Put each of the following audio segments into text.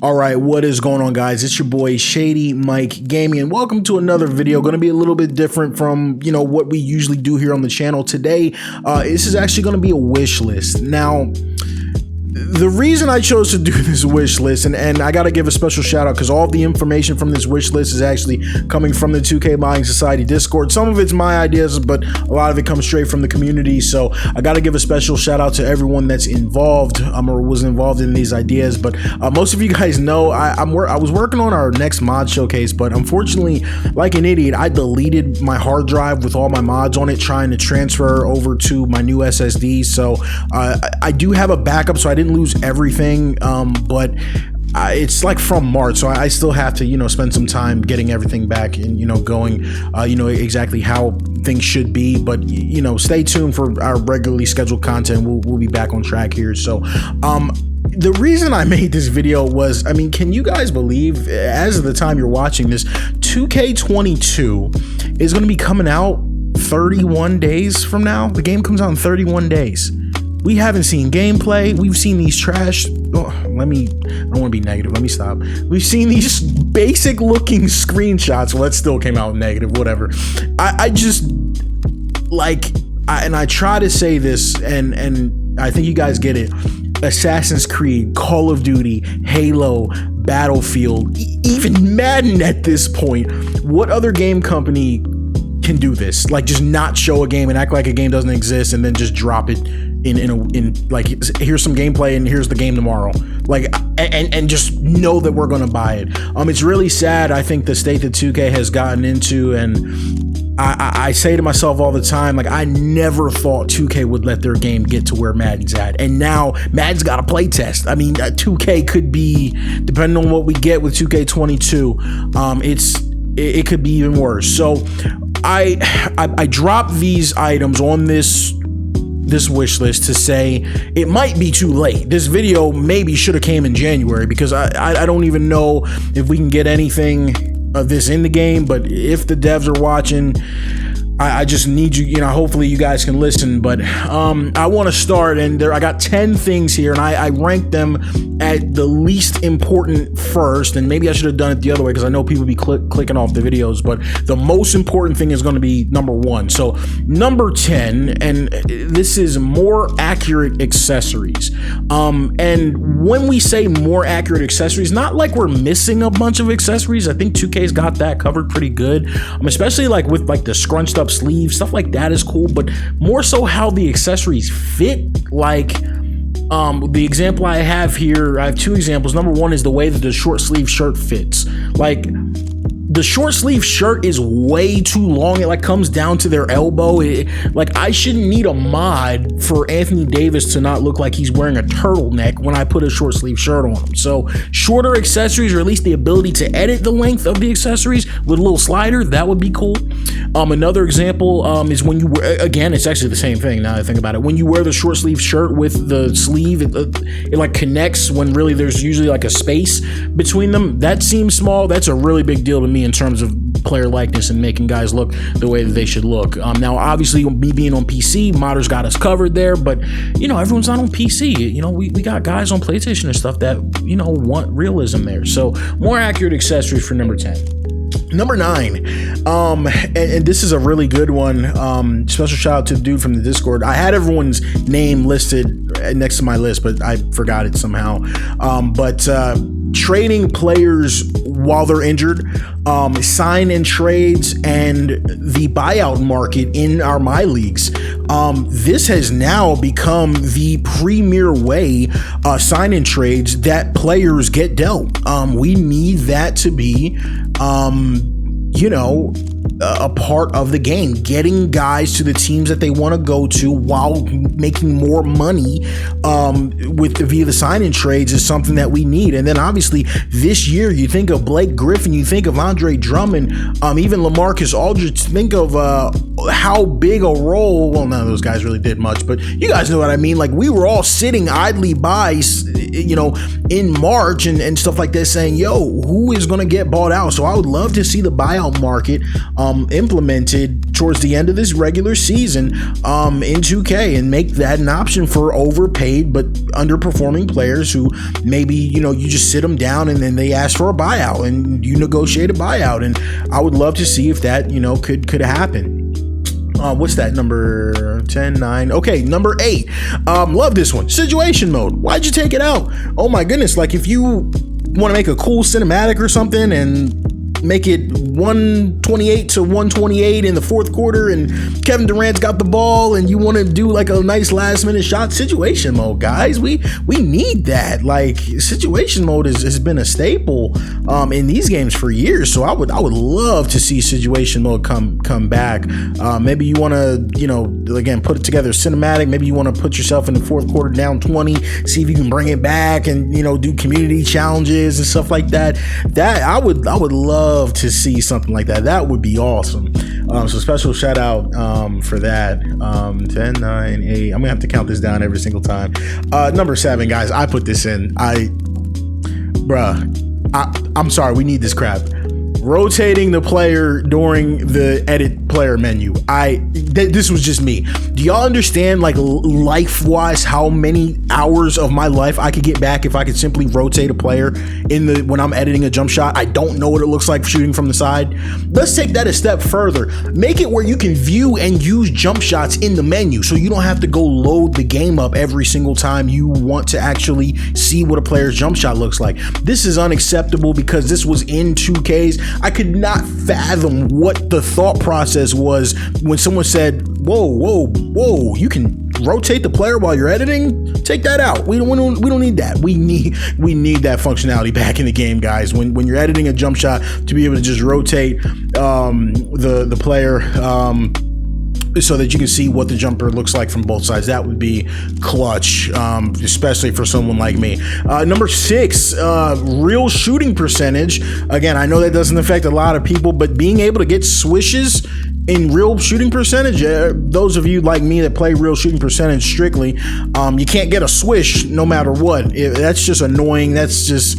All right, what is going on, guys? It's your boy ShadyMikeGaming, and welcome to another video. Going to be a little bit different from what we usually do here on the channel. Today, this is actually going to be a wish list. Now, the reason I chose to do this wish list, and I got to give a special shout out because all the information from this wish list is actually coming from the 2K Buying Society Discord. Some of it's my ideas, but a lot of it comes straight from the community. So I got to give a special shout out to everyone that's involved or was involved in these ideas. But most of you guys know I was working on our next mod showcase, but unfortunately, like an idiot, I deleted my hard drive with all my mods on it, trying to transfer over to my new SSD. So I do have a backup, so I didn't lose everything, but it's like from March, so I still have to spend some time getting everything back and going exactly how things should be. But stay tuned for our regularly scheduled content. We'll be back on track here. So the reason I made this video was, can you guys believe, as of the time you're watching this, 2K22 is going to be coming out 31 days from now? The game comes out in 31 days. We haven't seen gameplay. We've seen these trash. I don't want to be negative. Let me stop. We've seen these basic looking screenshots. Well, that still came out negative, whatever. I just like, and I try to say this, and I think you guys get it. Assassin's Creed, Call of Duty, Halo, Battlefield, even Madden at this point. What other game company can do this? Like, just not show a game and act like a game doesn't exist and then just drop it in like, here's some gameplay and here's the game tomorrow, like, and just know that we're gonna buy it. It's really sad, I think, the state that 2K has gotten into, and I say to myself all the time, like, I never thought 2K would let their game get to where Madden's at, and now Madden's got a play test. 2K could be, depending on what we get with 2K22, it could be even worse. So I dropped these items on this wish list to say it might be too late. This video maybe should have came in January, because I don't even know if we can get anything of this in the game. But if the devs are watching, I just need you, hopefully you guys can listen. But I want to start, and I got 10 things here, and I ranked them at the least important first, and maybe I should have done it the other way because I know people be clicking off the videos, but the most important thing is going to be number 1. So number 10, and this is more accurate accessories. And when we say more accurate accessories, not like we're missing a bunch of accessories. I think 2K's got that covered pretty good, especially like with like the scrunched up sleeve, stuff like that is cool, but more so how the accessories fit. Like the example I have here, I have 2 examples. Number 1 is the way that the short sleeve shirt fits. Like, the short sleeve shirt is way too long. It like comes down to their elbow. Like, I shouldn't need a mod for Anthony Davis to not look like he's wearing a turtleneck when I put a short sleeve shirt on him. So shorter accessories, or at least the ability to edit the length of the accessories with a little slider, that would be cool. Another example is when you wear, again, it's actually the same thing now that I think about it. When you wear the short sleeve shirt with the sleeve, it like connects when really there's usually like a space between them. That seems small. That's a really big deal to me in terms of player likeness and making guys look the way that they should look. Now, obviously, me being on PC, modders got us covered there, but everyone's not on PC. We got guys on PlayStation and stuff that want realism there. So more accurate accessories for number 10. Number 9, and this is a really good one. Special shout out to the dude from the Discord. I had everyone's name listed next to my list, but I forgot it somehow. But trading players while they're injured, sign and trades, and the buyout market in our My Leagues. This has now become the premier way, sign and trades, that players get dealt. We need that to be a part of the game, getting guys to the teams that they want to go to while making more money via the sign-in trades is something that we need. And then obviously this year, you think of Blake Griffin, you think of Andre Drummond, even LaMarcus Aldridge. Think of how big a role, well, none of those guys really did much, but you guys know what I mean. Like, we were all sitting idly by in March and stuff like that, saying, yo, who is going to get bought out? So I would love to see the buyout market implemented towards the end of this regular season in 2K, and make that an option for overpaid but underperforming players who maybe, you just sit them down and then they ask for a buyout and you negotiate a buyout. And I would love to see if that, could happen. What's that? Number 10, 9. Okay, number 8. Love this one. Situation mode. Why'd you take it out? Oh my goodness. Like, if you want to make a cool cinematic or something and make it 128 to 128 in the fourth quarter and Kevin Durant's got the ball and you want to do like a nice last minute shot, situation mode, guys. We need that. Like, situation mode has been a staple in these games for years. So I would love to see situation mode come back. Maybe you want to, again, put it together cinematic. Maybe you want to put yourself in the fourth quarter down 20, see if you can bring it back and, do community challenges and stuff like that. That I would love to see something like that. That would be awesome. So special shout out for that. 10, 9, 8. I'm gonna have to count this down every single time. Number 7, guys. I put this in. I'm sorry. We need this crap. Rotating the player during the edit player menu. This was just me. Do y'all understand, like, life-wise, how many hours of my life I could get back if I could simply rotate a player when I'm editing a jump shot? I don't know what it looks like shooting from the side. Let's take that a step further. Make it where you can view and use jump shots in the menu, so you don't have to go load the game up every single time you want to actually see what a player's jump shot looks like. This is unacceptable because this was in 2Ks. I could not fathom what the thought process was when someone said, whoa, you can rotate the player while you're editing? Take that out. We don't need that. We need that functionality back in the game, guys. When you're editing a jump shot, to be able to just rotate the player so that you can see what the jumper looks like from both sides. That would be clutch, especially for someone like me. Number 6, real shooting percentage. Again, I know that doesn't affect a lot of people, but being able to get swishes in real shooting percentage, those of you like me that play real shooting percentage strictly, you can't get a swish no matter what. That's just annoying. That's just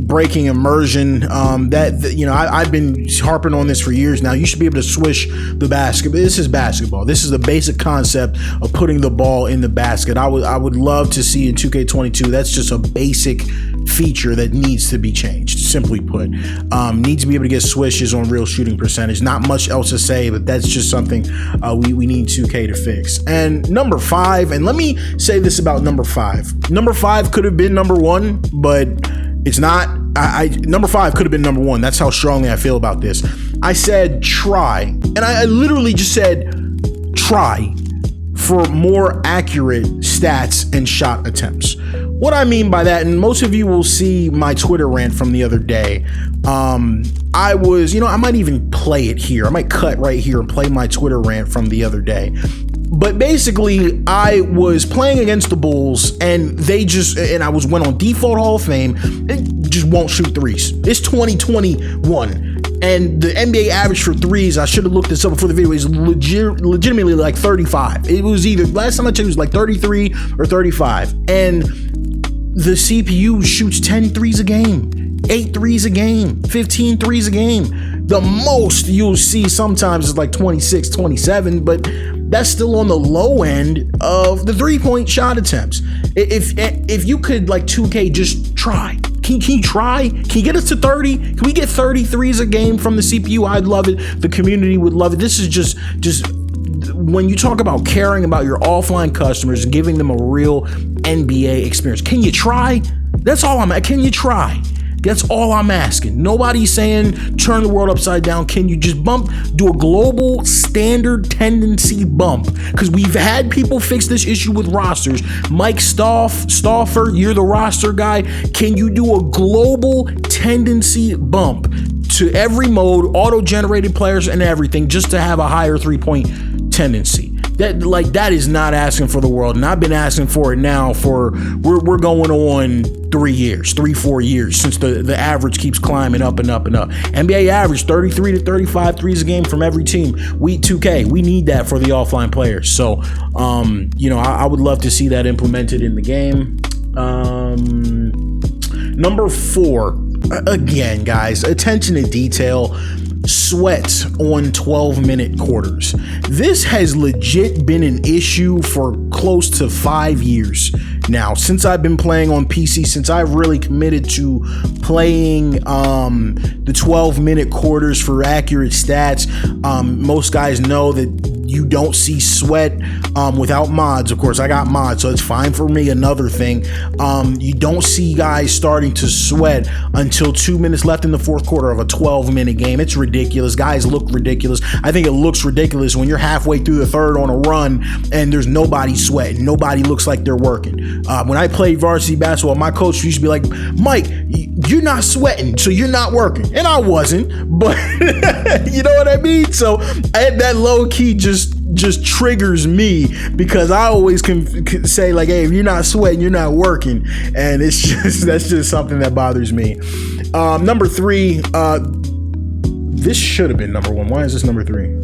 breaking immersion. I've been harping on this for years now. You should be able to swish the basket. This is basketball. This is the basic concept of putting the ball in the basket. I would love to see in 2K22. That's just a basic feature that needs to be changed. Simply put, needs to be able to get swishes on real shooting percentage. Not much else to say, but that's just something we need 2K to fix. And number 5, and let me say this about number 5. Number 5 could have been number 1, but it's not. Number 5 could have been number 1. That's how strongly I feel about this. I said try, and I literally just said try for more accurate stats and shot attempts. What I mean by that, and most of you will see my Twitter rant from the other day. I might even play it here. I might cut right here and play my Twitter rant from the other day. But basically, I was playing against the Bulls, and I went on default Hall of Fame. It just won't shoot threes. It's 2021. And the NBA average for threes, I should have looked this up before the video, is legitimately like 35. It was either, last time I checked, it was like 33 or 35. And the CPU shoots 10 threes a game, 8 threes a game, 15 threes a game. The most you'll see sometimes is like 26, 27, but that's still on the low end of the 3-point shot attempts. If you could, like, 2K, just try. Can you try? Can you get us to 30? Can we get 33s a game from the CPU? I'd love it. The community would love it. This is just when you talk about caring about your offline customers and giving them a real NBA experience. Can you try? That's all can you try? That's all I'm asking. Nobody's saying turn the world upside down. Can you just do a global standard tendency bump? Because we've had people fix this issue with rosters. Mike Stauffer, you're the roster guy. Can you do a global tendency bump to every mode, auto-generated players and everything, just to have a higher 3-point tendency? That is not asking for the world, and I've been asking for it now for we're going on 4 years since the average keeps climbing up and up and up. NBA average 33 to 35 threes a game from every team. 2K, we need that for the offline players. So I would love to see that implemented in the game. Number 4, again, guys, attention to detail. Sweats on 12-minute quarters. This has legit been an issue for close to 5 years now, since I've been playing on PC, since I've really committed to playing the 12-minute quarters for accurate stats. Most guys know that you don't see sweat without mods. Of course, I got mods, so it's fine for me. Another thing, you don't see guys starting to sweat until 2 minutes left in the fourth quarter of a 12-minute game. It's ridiculous. Guys look ridiculous. I think it looks ridiculous when you're halfway through the third on a run and there's nobody sweating. Nobody looks like they're working. When I played varsity basketball, my coach used to be like, Mike, you're not sweating, so you're not working. And I wasn't, but you know what I mean? So that low key just triggers me, because I always can say like, hey, if you're not sweating, you're not working. And that's just something that bothers me. Number 3, this should have been number 1. Why is this number 3?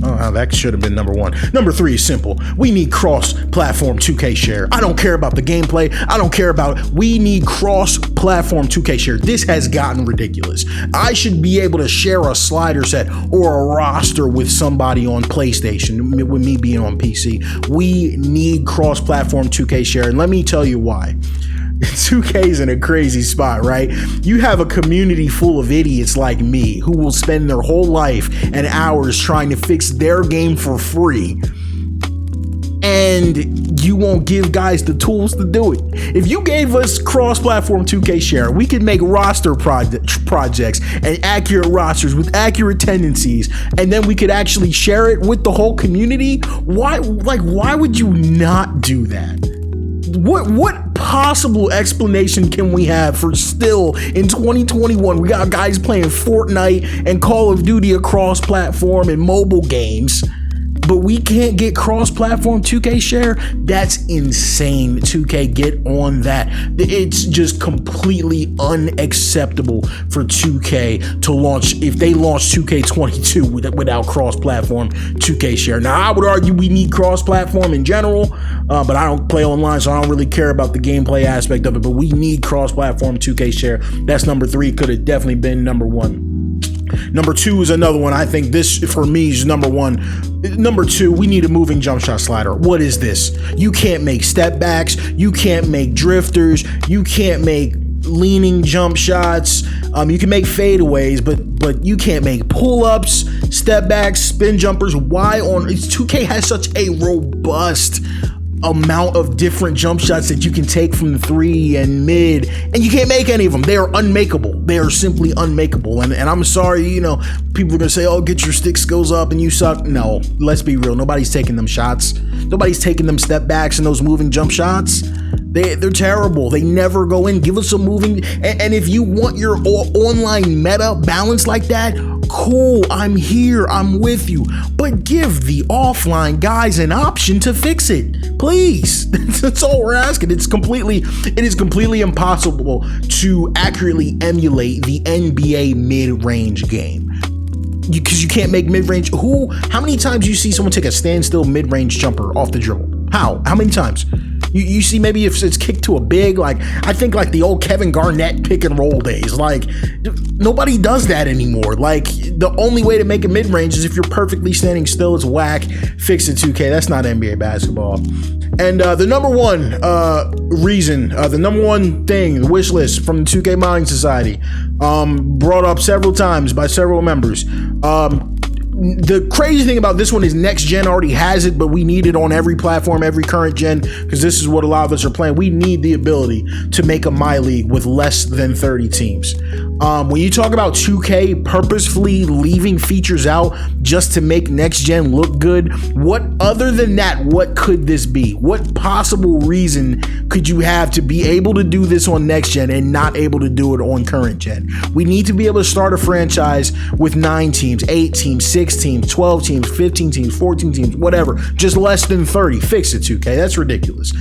Oh, that should have been number 1. Number 3 is simple. We need cross-platform 2K share. I don't care about the gameplay. I don't care about it. We need cross-platform 2K share. This has gotten ridiculous. I should be able to share a slider set or a roster with somebody on PlayStation, with me being on PC. We need cross-platform 2K share, and let me tell you why. 2K's in a crazy spot, right? You have a community full of idiots like me who will spend their whole life and hours trying to fix their game for free, and you won't give guys the tools to do it. If you gave us cross-platform 2K share, we could make roster projects and accurate rosters with accurate tendencies, and then we could actually share it with the whole community. Why would you not do that? What possible explanation can we have for still in 2021 we got guys playing Fortnite and Call of Duty across platform and mobile games, but we can't get cross-platform 2K share? That's insane. 2K, get on that. It's just completely unacceptable for 2K to launch, if they launch 2K22 without cross-platform 2K share. Now, I would argue we need cross-platform in general, but I don't play online, so I don't really care about the gameplay aspect of it, but we need cross-platform 2K share. That's number 3. Could have definitely been number 1. Number 2 is another one. I think this, for me, is number 1. Number 2, we need a moving jump shot slider. What is this? You can't make step backs. You can't make drifters. You can't make leaning jump shots. You can make fadeaways, but you can't make pull-ups, step backs, spin jumpers. Why on 2K has such a robust amount of different jump shots that you can take from the 3 and mid, and you can't make any of them. They are unmakeable. They are simply unmakeable. And I'm sorry, people are gonna say, oh, get your stick skills up and you suck. No, let's be real. Nobody's taking them shots. Nobody's taking them step backs and those moving jump shots. They're terrible. They never go in. Give us a moving, and if you want your online meta balanced like that, cool, I'm here, I'm with you. But give the offline guys an option to fix it, please. That's all we're asking. It is completely impossible to accurately emulate the NBA mid-range game. Because you can't make mid-range. How many times you see someone take a standstill mid-range jumper off the dribble? How many times? You see, maybe if it's kicked to a big, like, I think like the old Kevin Garnett pick and roll days, like, nobody does that anymore. Like, the only way to make a mid-range is if you're perfectly standing still. It's whack. Fix it, 2K. That's not NBA basketball. And the number 1 reason, the number 1 thing, the wish list from the 2K Modding Society, brought up several times by several members. The crazy thing about this one is next gen already has it, but we need it on every platform, every current gen, because this is what a lot of us are playing. We need the ability to make a My League with less than 30 teams. When you talk about 2K purposefully leaving features out just to make next gen look good, what other than that, what could this be? What possible reason could you have to be able to do this on next gen and not able to do it on current gen? We need to be able to start a franchise with 9 teams, 8 teams, 6 teams, 12 teams, 15 teams, 14 teams, whatever, just less than 30. Fix it, 2K. That's ridiculous.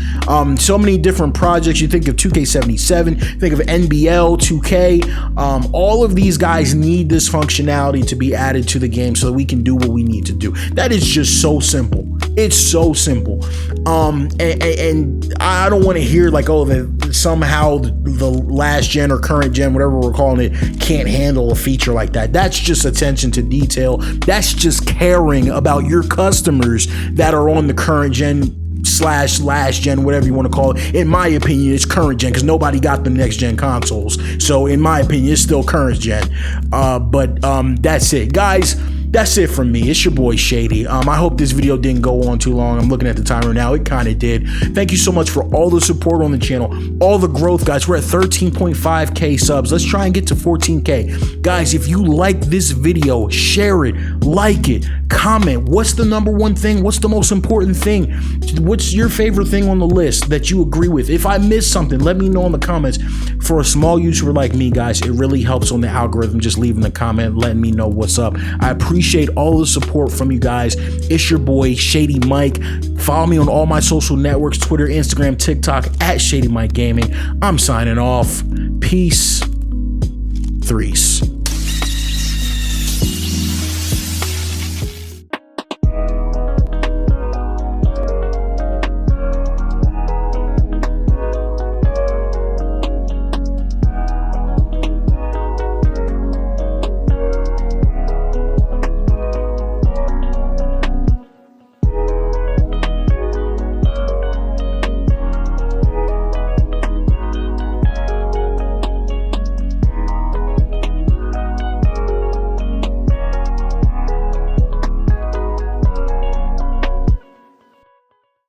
So many different projects. You think of 2K77, think of NBL, 2K. All of these guys need this functionality to be added to the game so that we can do what we need to do. That is just so simple. It's so simple. And I don't want to hear like, oh, that somehow the last gen or current gen, whatever we're calling it, can't handle a feature like that. That's just attention to detail. That's just caring about your customers that are on the current gen / last gen, whatever you want to call it. In my opinion, it's current gen because nobody got the next gen consoles. So in my opinion, it's still current gen. But that's it, guys. That's it from me. It's your boy Shady. I hope this video didn't go on too long. I'm looking at the timer now. It kind of did. Thank you so much for all the support on the channel, all the growth, guys. We're at 13.5K subs. Let's try and get to 14K. Guys, if you like this video, share it, like it, comment. What's the number one thing? What's the most important thing? What's your favorite thing on the list that you agree with? If I missed something, let me know in the comments. For a small YouTuber like me, guys, it really helps on the algorithm just leaving a comment, letting me know what's up. I appreciate all the support from you guys. It's your boy Shady Mike. Follow me on all my social networks, Twitter, Instagram, TikTok at ShadyMikeGaming. I'm signing off. Peace. Threes.